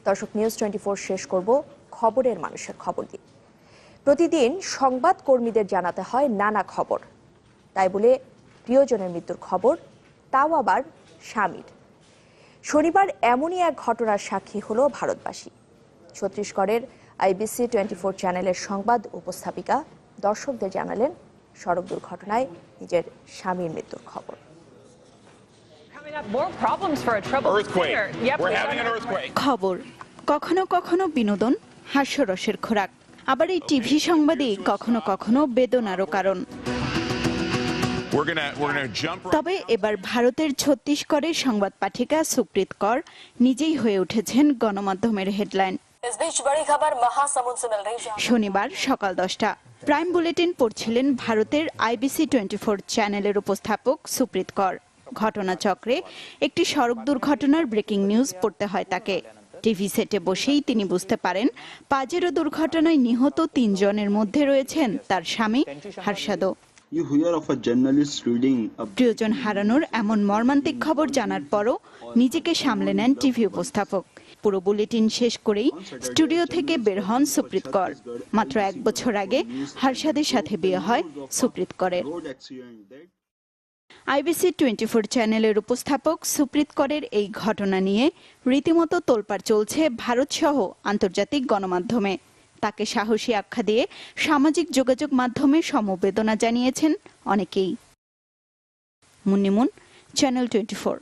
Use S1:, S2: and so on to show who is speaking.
S1: দর্শক, নিউজ 24 শেষ করব খবরের মানুষের খবর দিয়ে। প্রতিদিন সংবাদ কর্মীদের জানাতে হয় নানা খবর, তাই বলে প্রিয়জনের মৃত্যুর খবর, তাও আবার স্বামীর। শনিবার এমনই এক ঘটনার সাক্ষী হলো ভারতবাসী। ছত্তিশগড়ের IBC 24 চ্যানেলের সংবাদ উপস্থাপিকা দর্শকদের জানালেন সড়ক দুর্ঘটনায় নিজের স্বামীর মৃত্যুর খবর।
S2: খবর কখনো কখনো বিনোদন, হাস্যরসের খোরাক, আবার এই টিভি সংবাদে কখনো কখনো বেদনারও কারণ। তবে এবার ভারতের ছত্তিশগড়ের সংবাদ পাঠিকা সুপ্রীত কর নিজেই হয়ে উঠেছেন গণমাধ্যমের হেডলাইন। শনিবার সকাল 10টা প্রাইম বুলেটিন পড়ছিলেন ভারতের IBC 24 চ্যানেলের উপস্থাপক সুপ্রীত কর। ঘটনাচক্রে একটি সড়ক দুর্ঘটনার ব্রেকিং নিউজ পড়তে হয় তাকে। টিভি সেটে বসেই তিনি বুঝতে পারেন পাজেরো দুর্ঘটনায় নিহত 3 জনের মধ্যে রয়েছেন তার স্বামী হার্ষাদও। প্রিয়জন হারানোর এমন মর্মান্তিক খবর জানার পরও নিজেকে সামলে নেন টিভি উপস্থাপক। পুরো বুলেটিন শেষ করেই স্টুডিও থেকে বের হন সুপ্রীত কর। মাত্র 1 বছর আগে হার্ষাদের সাথে বিয়ে হয় সুপ্রীত করের। IBC 24 চ্যানেলের উপস্থাপক সুপ্রীত করের এই ঘটনা নিয়ে রীতিমতো তোলপাড় চলছে ভারত সহ আন্তর্জাতিক গণমাধ্যমে। তাকে সাহসী আখ্যা দিয়ে সামাজিক যোগাযোগ মাধ্যমে সমবেদনা জানিয়েছেন অনেকেই। মুন্নিমুন, চ্যানেল 24।